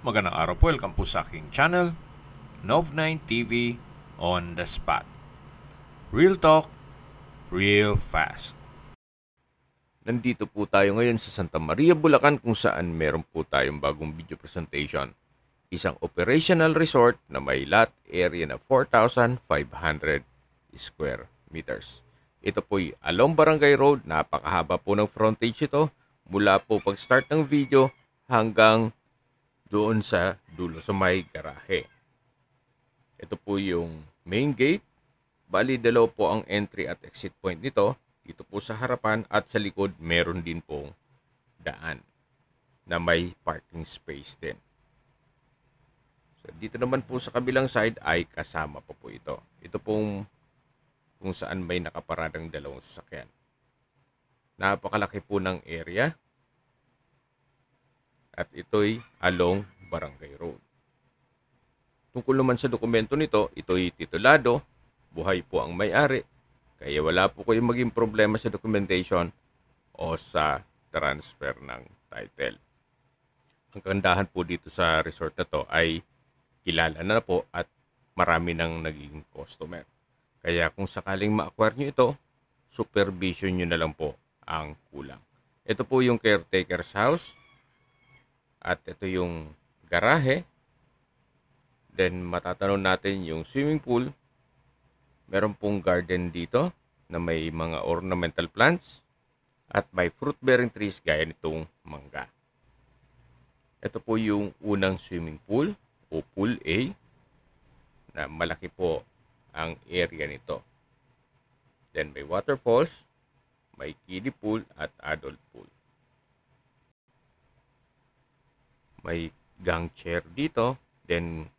Magandang araw po, welcome po sa aking channel, Nov9 TV on the spot. Real talk, real fast. Nandito po tayo ngayon sa Santa Maria, Bulacan kung saan meron po tayong bagong video presentation. Isang operational resort na may lot area na 4,500 square meters. Ito po'y along Barangay Road, napakahaba po ng frontage ito mula po pag-start ng video hanggang doon sa dulo sa may garahe. Ito po yung main gate. Bali, dalawa po ang entry at exit point nito. Dito po sa harapan at sa likod meron din pong daan na may parking space din. So, dito naman po sa kabilang side ay kasama po ito. Ito pong kung saan may nakaparadang dalawang sasakyan. Napakalaki po ng area. At ito'y along Barangay Road. Tungkol naman sa dokumento nito, ito'y titulado, buhay po ang may-ari, kaya wala po kayong maging problema sa documentation o sa transfer ng title. Ang kagandahan po dito sa resort na to ay kilala na po at marami nang naging customer. Kaya kung sakaling ma-acquire nyo ito, supervision nyo na lang po ang kulang. Ito po yung caretaker's house. At ito yung garahe. Then matatanong natin yung swimming pool. Meron pong garden dito na may mga ornamental plants. At may fruit bearing trees gaya nitong mangga. Ito po yung unang swimming pool o pool A. Na malaki po ang area nito. Then may waterfalls. May kiddie pool at adult pool. May gang chair dito, then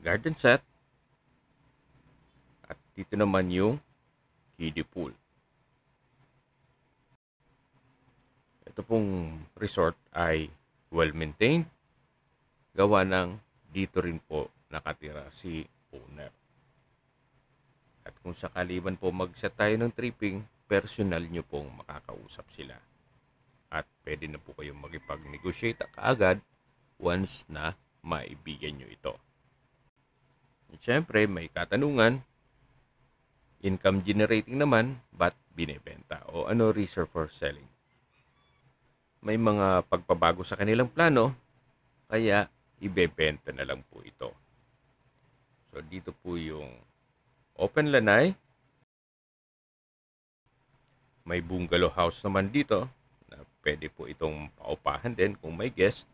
garden set, at dito naman yung kiddie pool. Ito pong resort ay well maintained, gawa ng dito rin po nakatira si owner. At kung sakali man po mag-set tayo ng tripping, personal nyo pong makakausap sila. At pwede na po kayong magipag-negotiate kaagad once na maibigyan nyo ito. At syempre, may katanungan, income generating naman, ba't binebenta? O ano reserve for selling? May mga pagpabago sa kanilang plano, kaya ibebenta na lang po ito. So, dito po yung open lanay. May bungalow house naman dito, na pwede po itong paupahan din kung may guest.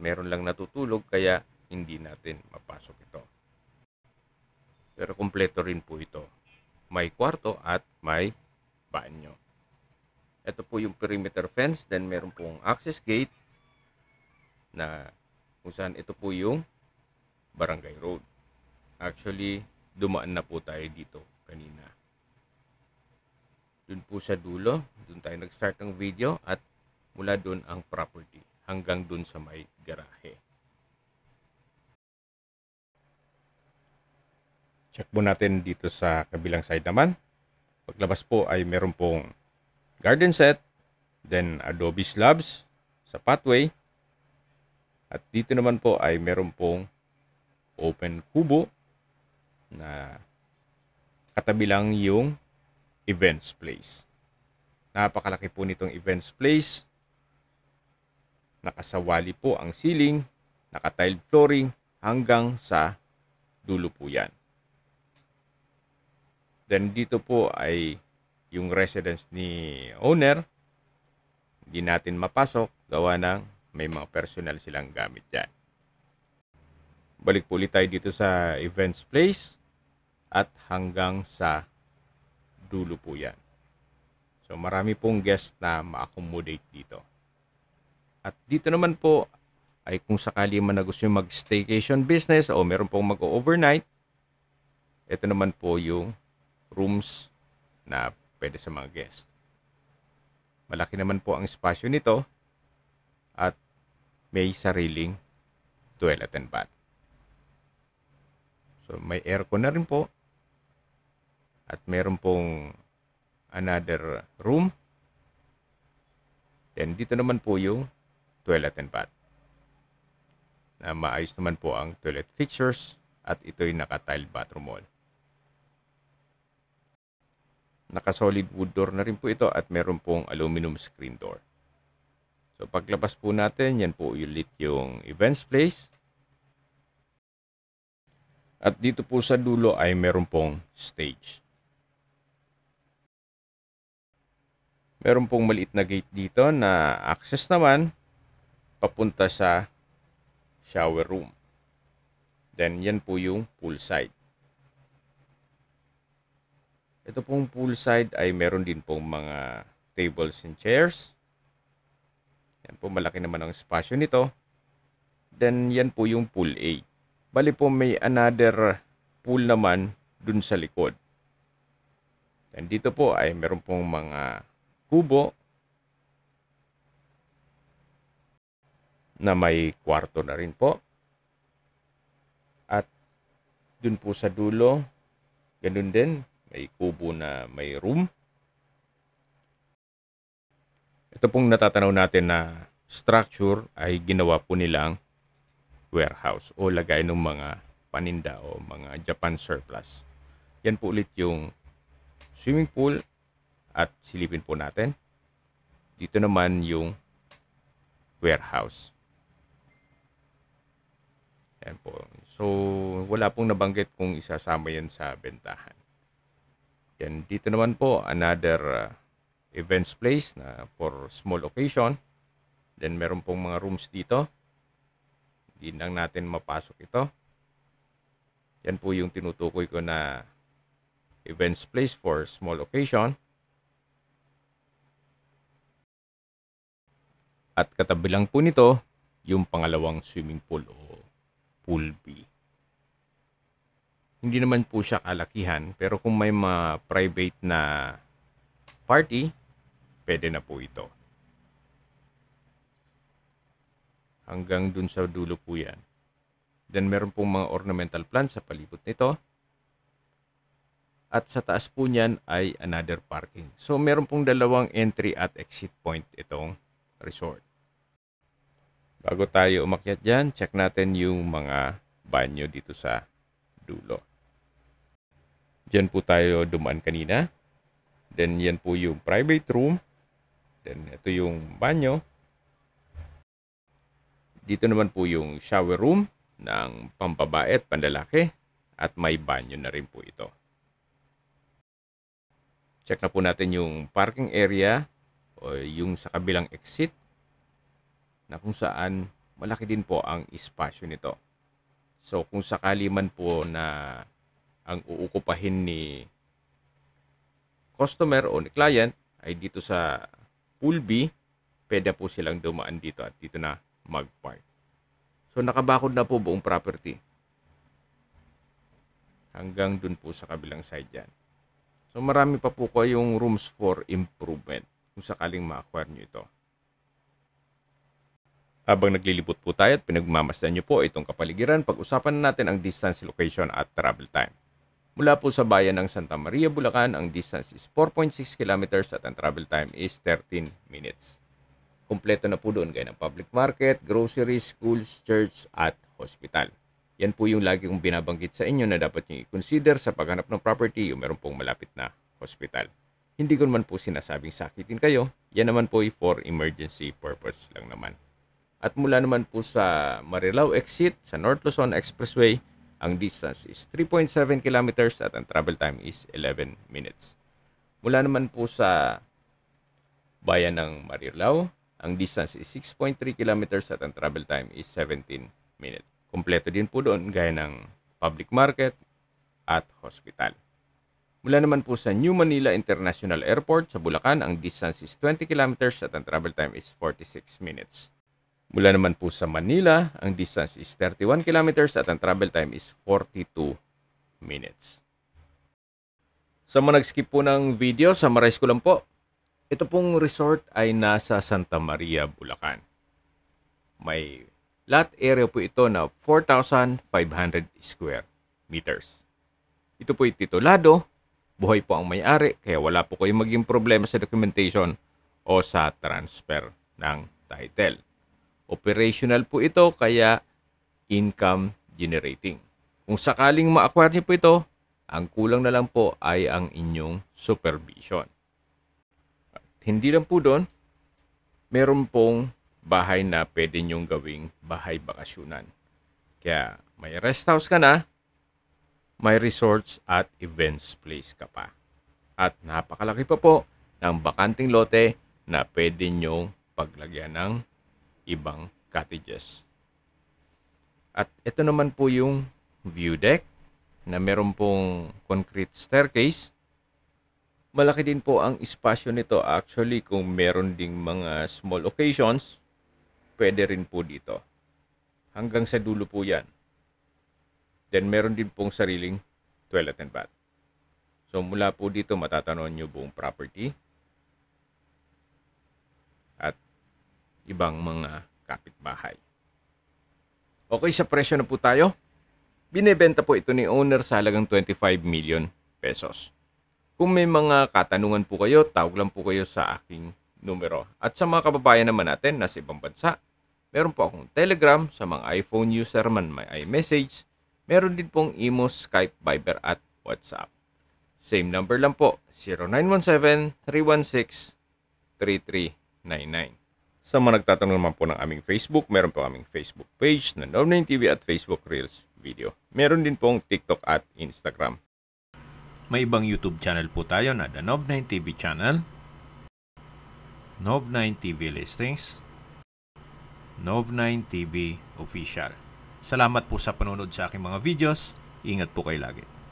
Meron lang natutulog kaya hindi natin mapasok ito. Pero kumpleto rin po ito. May kwarto at may banyo. Ito po yung perimeter fence. Then meron pong access gate na kung saan ito po yung Barangay Road. Actually, dumaan na po tayo dito kanina. Dun po sa dulo. Dun tayo nag-start ng video at mula dun ang property. Hanggang dun sa may garahe. Check po natin dito sa kabilang side naman. Paglabas po ay meron pong garden set, then adobe slabs sa pathway. At dito naman po ay meron pong open kubo na katabi lang yung events place. Napakalaki po nitong events place. Nakasawali po ang ceiling, naka-tiled flooring hanggang sa dulo po yan. Then dito po ay yung residence ni owner. Hindi natin mapasok gawa ng may mga personal silang gamit dyan. Balik po ulit tayo dito sa events place at hanggang sa dulo po yan. So marami pong guest na ma-accommodate dito. At dito naman po ay kung sakali man na gusto yung mag-staycation business o meron pong mag-overnight, ito naman po yung rooms na pwede sa mga guest. Malaki naman po ang espasyo nito at may sariling toilet and bath. So may aircon na rin po at meron pong another room. Then dito naman po yung toilet and bath. na maayos naman po ang toilet fixtures at ito'y naka-tile bathroom wall. Naka-solid wood door na rin po ito at meron pong aluminum screen door. So paglabas po natin, yan po ulit yung events place. At dito po sa dulo ay meron pong stage. Meron pong maliit na gate dito na access naman papunta sa shower room. Then yan po yung poolside. Ito pong poolside ay meron din pong mga tables and chairs. Yan po, malaki naman ang espasyo nito. Then yan po yung pool A. Bali po may another pool naman dun sa likod. Then dito po ay meron pong mga kubo na may kwarto na rin po. At dun po sa dulo, ganun din, may kubo na may room. Ito pong natatanaw natin na structure ay ginawa po nilang warehouse o lagay ng mga paninda o mga Japan surplus. Yan po ulit yung swimming pool at silipin po natin. Dito naman yung warehouse. Yan po. So, wala pong nabanggit kung isasama yan sa bentahan. Yan, dito naman po, another events place na for small occasion. Then, meron pong mga rooms dito. Hindi lang natin mapasok ito. Yan po yung tinutukoy ko na events place for small occasion. At katabi lang po nito, yung pangalawang swimming pool o pool B. Hindi naman po siya kalakihan, pero kung may mga private na party, pwede na po ito. Hanggang dun sa dulo po yan. Then meron pong mga ornamental plants sa palibot nito. At sa taas po niyan ay another parking. So meron pong dalawang entry at exit point itong resort. Bago tayo umakyat dyan, check natin yung mga banyo dito sa dulo. Diyan po tayo dumaan kanina. Then yan po yung private room. Then ito yung banyo. Dito naman po yung shower room ng pambabae at panlalaki. At may banyo na rin po ito. Check na po natin yung parking area o yung sa kabilang exit na kung saan malaki din po ang espasyo nito. So kung sakali man po na ang uukupahin ni customer o ni client ay dito sa pool B, pwede po silang dumaan dito at dito na mag-park. So nakabakod na po buong property. Hanggang dun po sa kabilang side yan. So marami pa po kayong rooms for improvement kung sakaling ma-acquire nyo ito. Habang naglilibot po tayo at pinagmamasdan nyo po itong kapaligiran, pag-usapan natin ang distance, location at travel time. Mula po sa bayan ng Santa Maria, Bulacan, ang distance is 4.6 kilometers at ang travel time is 13 minutes. Kompleto na po doon gaya ng public market, groceries, schools, church at hospital. Yan po yung lagi kong binabanggit sa inyo na dapat nyo i-consider sa paghanap ng property yung meron pong malapit na hospital. Hindi ko naman po sinasabing sakitin kayo, yan naman po for emergency purpose lang naman. At mula naman po sa Marilao exit sa North Luzon Expressway, ang distance is 3.7 kilometers at ang travel time is 11 minutes. Mula naman po sa bayan ng Marilao, ang distance is 6.3 kilometers at ang travel time is 17 minutes. Kompleto din po doon gaya ng public market at hospital. Mula naman po sa New Manila International Airport sa Bulacan, ang distance is 20 kilometers at ang travel time is 46 minutes. Mula naman po sa Manila, ang distance is 31 kilometers at ang travel time is 42 minutes. Sa mga nag-skip po ng video, summarize ko lang po. Ito pong resort ay nasa Santa Maria, Bulacan. May lot area po ito na 4,500 square meters. Ito po ay titulado, buhay po ang may-ari, kaya wala po kayong maging problema sa documentation o sa transfer ng title. Operational po ito, kaya income generating. Kung sakaling ma-acquire niyo po ito, ang kulang na lang po ay ang inyong supervision. At hindi lang po doon, meron pong bahay na pwede nyong gawing bahay bakasyunan. Kaya may rest house ka na, may resorts at events place ka pa. At napakalaki pa po ng bakanting lote na pwede nyong paglagyan ng ibang cottages. At ito naman po yung view deck na meron pong concrete staircase. Malaki din po ang espasyo nito. Actually, kung meron ding mga small occasions, pwede rin po dito. Hanggang sa dulo po yan. Then, meron din pong sariling toilet and bath. So, mula po dito, matatanaw nyo buong property at ibang mga kapitbahay. Okay, sa presyo na po tayo. Binebenta po ito ni owner sa halagang 25 million pesos. Kung may mga katanungan po kayo, tawag lang po kayo sa aking numero. At sa mga kababayan naman natin na sa ibang bansa, meron po akong Telegram. Sa mga iPhone user man, may iMessage. Meron din pong Imo, Skype, Viber at WhatsApp. Same number lang po, 0917-316-3399. Sa mga nagtatanong naman po ng aming Facebook, meron po aming Facebook page na Nov9 TV at Facebook Reels video. Meron din pong TikTok at Instagram. May ibang YouTube channel po tayo na The Nov9 TV channel, Nov9 TV Listings, Nov9 TV Official. Salamat po sa panonood sa aking mga videos. Ingat po kayo lagi.